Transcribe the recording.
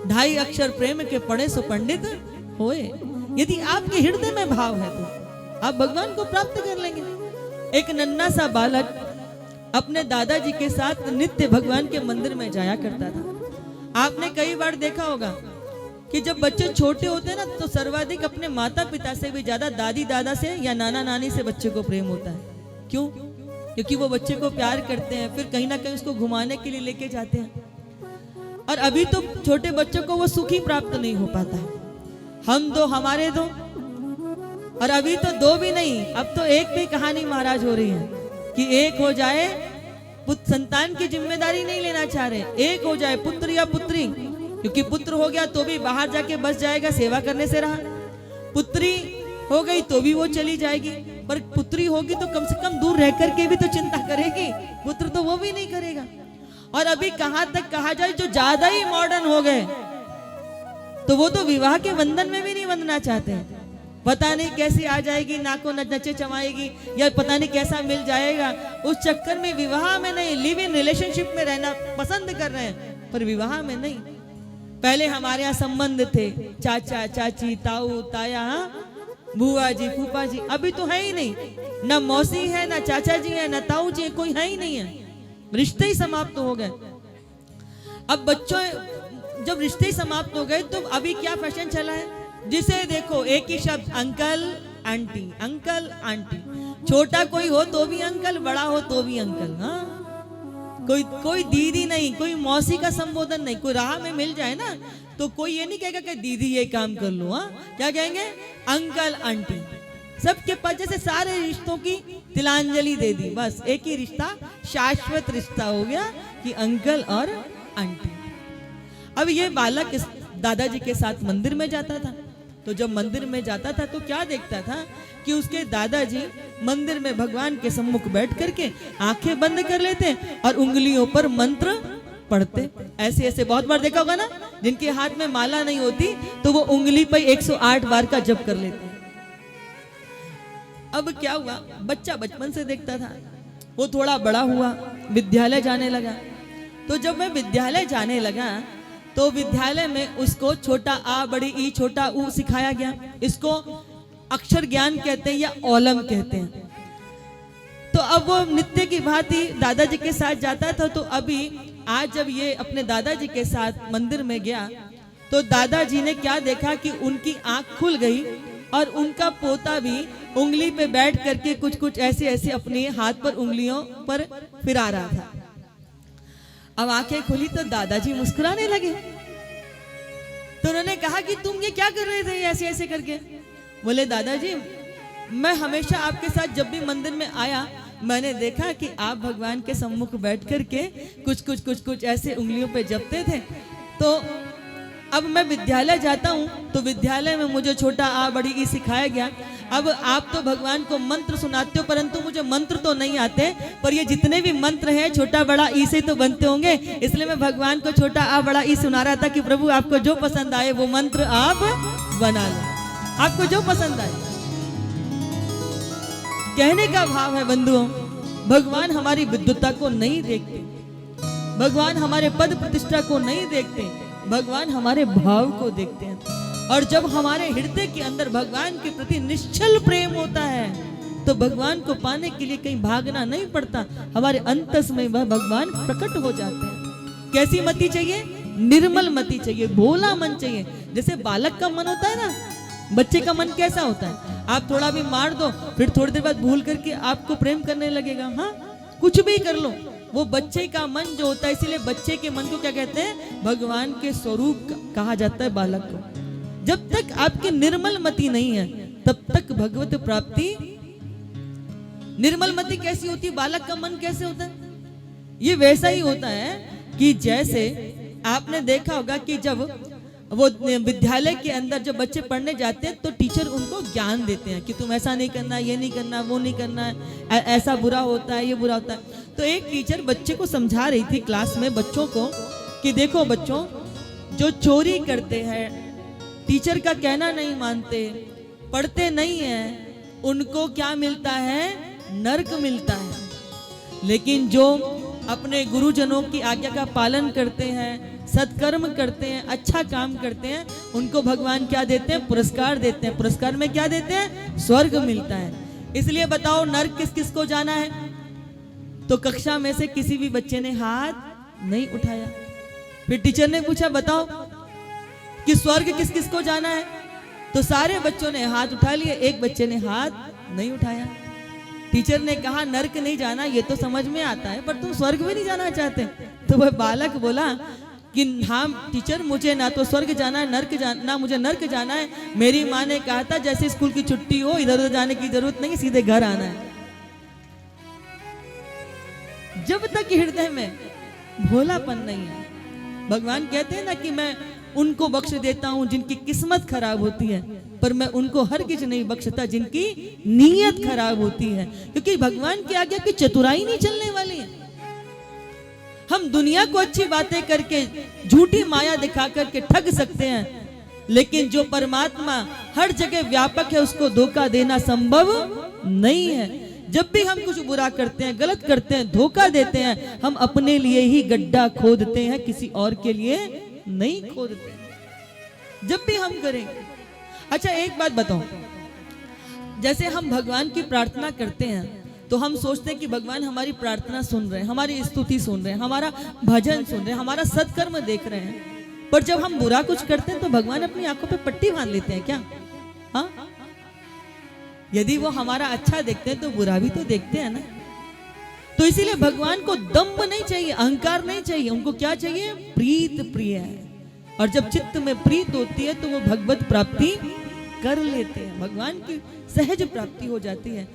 ढाई अक्षर प्रेम के पढ़े सो पंडित होए। यदि आपके हृदय में भाव है तो आप भगवान को प्राप्त कर लेंगे। एक नन्हा सा बालक अपने दादाजी के साथ नित्य भगवान के मंदिर में जाया करता था। आपने कई बार देखा होगा कि जब बच्चे छोटे होते हैं ना, तो सर्वाधिक अपने माता पिता से भी ज्यादा दादी दादा से या नाना नानी से बच्चे को प्रेम होता है। क्यों? क्योंकि वो बच्चे को प्यार करते हैं, फिर कहीं ना कहीं उसको घुमाने के लिए लेके जाते हैं। और अभी तो छोटे बच्चों को वो सुख ही प्राप्त नहीं हो पाता है। हम दो हमारे दो, और अभी तो दो भी नहीं, अब तो एक भी कहानी महाराज हो रही है कि एक हो जाए, पुत्र संतान की जिम्मेदारी नहीं लेना चाह रहे, एक हो जाए पुत्र या पुत्री। क्योंकि पुत्र हो गया तो भी बाहर जाके बस जाएगा, सेवा करने से रहा। पुत्री हो गई तो भी वो चली जाएगी, पर पुत्री होगी तो कम से कम दूर रह करके भी तो चिंता करेगी, पुत्र तो वो भी नहीं करेगा। और अभी कहां तक कहा जाए, जो ज्यादा ही मॉडर्न हो गए तो वो तो विवाह के बंधन में भी नहीं बंधना चाहते हैं। पता नहीं कैसी आ जाएगी, नाको नचे चमाएगी, या पता नहीं कैसा मिल जाएगा। उस चक्कर में विवाह में नहीं, लिव इन रिलेशनशिप में रहना पसंद कर रहे हैं, पर विवाह में नहीं। पहले हमारे यहाँ संबंध थे, चाचा चाची, ताऊ ताया, बुआ जी फूफा जी। अभी तो है ही नहीं, ना मौसी है, ना चाचा जी है, ना ताऊ जी है, कोई है ही नहीं है। रिश्ते ही समाप्त हो गए। अब बच्चों जब रिश्ते ही समाप्त हो गए तो अभी क्या फैशन चला है, जिसे देखो एक ही शब्द, अंकल आंटी, अंकल आंटी। छोटा कोई हो तो भी अंकल, बड़ा हो तो भी अंकल। हाँ, कोई दीदी नहीं, कोई मौसी का संबोधन नहीं। कोई राह में मिल जाए ना तो कोई ये नहीं कहेगा कि दीदी ये काम कर लो। हाँ, क्या कहेंगे? Uncle aunty. सबके पास जैसे सारे रिश्तों की तिलांजलि दे दी, बस एक ही रिश्ता, शाश्वत रिश्ता हो गया कि अंकल और आंटी। अब ये बालक दादाजी के साथ मंदिर में जाता था, तो जब मंदिर में जाता था तो क्या देखता था कि उसके दादाजी मंदिर में भगवान के सम्मुख बैठ करके आंखें बंद कर लेते और उंगलियों पर मंत्र पढ़ते। ऐसे ऐसे बहुत बार देखा होगा ना, जिनके हाथ में माला नहीं होती तो वो उंगली पर 108 बार का जप कर लेते। अब क्या हुआ, बच्चा बचपन से देखता था, वो थोड़ा बड़ा हुआ, विद्यालय जाने लगा। तो जब मैं विद्यालय जाने लगा तो विद्यालय में उसको छोटा आ बड़ी ई छोटा ऊ सिखाया गया। इसको अक्षर ज्ञान कहते हैं या ओलम कहते हैं। तो अब वो नित्य की भांति दादाजी के साथ जाता था। तो अभी आज जब ये अपने दादाजी के साथ मंदिर में गया तो दादाजी ने क्या देखा कि उनकी आंख खुल गई और उनका पोता भी उंगली पे बैठ करके कुछ कुछ ऐसे ऐसे अपने हाथ पर उंगलियों पर फिरा रहा था। अब आंखें खुली तो दादाजी मुस्कुराने लगे। तो उन्होंने कहा कि तुम ये क्या कर रहे थे ऐसे ऐसे करके? बोले दादाजी, मैं हमेशा आपके साथ जब भी मंदिर में आया मैंने देखा कि आप भगवान के सम्मुख बैठ करके कुछ ऐसे उंगलियों पे जपते थे। तो अब मैं विद्यालय जाता हूँ तो विद्यालय में मुझे छोटा आ बड़ी ई सिखाया गया। अब आप तो भगवान को मंत्र सुनाते हो, परंतु मुझे मंत्र तो नहीं आते, पर ये जितने भी मंत्र हैं छोटा बड़ा ई से तो बनते होंगे। इसलिए मैं भगवान को छोटा आ बड़ा ई सुना रहा था कि प्रभु आपको जो पसंद आए वो मंत्र आप बना लो, आपको जो पसंद आए। कहने का भाव है बंधुओं, भगवान हमारी विद्वता को नहीं देखते, भगवान हमारे पद प्रतिष्ठा को नहीं देखते, भगवान हमारे भाव को देखते हैं। और जब हमारे हृदय के अंदर भगवान के प्रति निश्चल प्रेम होता है तो भगवान को पाने के लिए कहीं भागना नहीं पड़ता, हमारे अंतस में वह भगवान प्रकट हो जाते हैं। कैसी मति चाहिए? निर्मल मति चाहिए, भोला मन चाहिए। जैसे बालक का मन होता है ना, बच्चे का मन कैसा होता है? आप थोड़ा भी मार दो फिर थोड़ी देर बाद भूल करके आपको प्रेम करने लगेगा। हाँ, कुछ भी कर लो, वो बच्चे का मन जो होता है, इसीलिए बच्चे के मन को क्या कहते हैं? भगवान के स्वरूप कहा जाता है बालक को। जब तक आपकी निर्मल मति नहीं है तब तक भगवत प्राप्ति। निर्मल मति कैसी होती है? बालक का मन कैसे होता है? ये वैसा ही होता है कि जैसे आपने देखा होगा कि जब वो विद्यालय के अंदर जब बच्चे पढ़ने जाते हैं तो टीचर उनको ज्ञान देते हैं कि तुम ऐसा नहीं करना, ये नहीं करना, वो नहीं करना, ऐसा बुरा होता है, ये बुरा होता है। तो एक टीचर बच्चे को समझा रही थी क्लास में बच्चों को कि देखो बच्चों, जो चोरी करते हैं, टीचर का कहना नहीं मानते, पढ़ते नहीं हैं, उनको क्या मिलता है? नरक मिलता है। लेकिन जो अपने गुरुजनों की आज्ञा का पालन करते हैं, सत्कर्म करते हैं, अच्छा काम करते हैं, उनको भगवान क्या देते हैं? पुरस्कार देते हैं। पुरस्कार में क्या देते हैं? स्वर्ग मिलता है। इसलिए बताओ नर्क किस किस को जाना है? तो कक्षा में से किसी भी बच्चे ने हाथ नहीं उठाया। फिर टीचर ने पूछा बताओ कि स्वर्ग किस किस को जाना है? तो सारे बच्चों ने हाथ उठा लिए, एक बच्चे ने हाथ नहीं उठाया। टीचर ने कहा नर्क नहीं जाना ये तो समझ में आता है, पर तुम स्वर्ग भी नहीं जाना चाहते? तो वह बालक बोला कि हाँ टीचर, मुझे ना तो स्वर्ग जाना है नर्क जाना, मुझे नर्क जाना है। मेरी माँ ने कहा था जैसे स्कूल की छुट्टी हो इधर उधर जाने की जरूरत नहीं, सीधे घर आना है। जब तक हृदय में भोलापन नहीं है, भगवान कहते हैं ना कि मैं उनको बख्श देता हूं जिनकी किस्मत खराब होती है, पर मैं उनको हर किसी नहीं बख्शता जिनकी नीयत खराब होती है। क्योंकि भगवान की आज्ञा की चतुराई नहीं चलने वाली है। हम दुनिया को अच्छी बातें करके, झूठी माया दिखा करके ठग सकते हैं, लेकिन जो परमात्मा हर जगह व्यापक है उसको धोखा देना संभव नहीं है। जब भी हम कुछ बुरा करते हैं, गलत करते हैं, धोखा देते हैं, हम अपने लिए ही गड्ढा खोदते हैं, किसी और के लिए नहीं खोदते। जब भी हम करेंगे। अच्छा एक बात बताओ, जैसे हम भगवान की प्रार्थना करते हैं तो हम सोचते हैं कि भगवान हमारी प्रार्थना सुन रहे हैं, हमारी स्तुति सुन रहे हैं, हमारा भजन सुन रहे हैं, हमारा सत्कर्म देख रहे हैं। पर जब हम बुरा कुछ करते हैं तो भगवान अपनी आंखों पे पट्टी बांध लेते हैं क्या? हाँ, यदि वो हमारा अच्छा देखते हैं तो बुरा भी तो देखते हैं ना। तो इसीलिए भगवान को दंभ नहीं चाहिए, अहंकार नहीं चाहिए, उनको क्या चाहिए? प्रीत प्रिय है। और जब चित्त में प्रीत होती है तो वो भगवत प्राप्ति कर लेते हैं, भगवान की सहज प्राप्ति हो जाती है।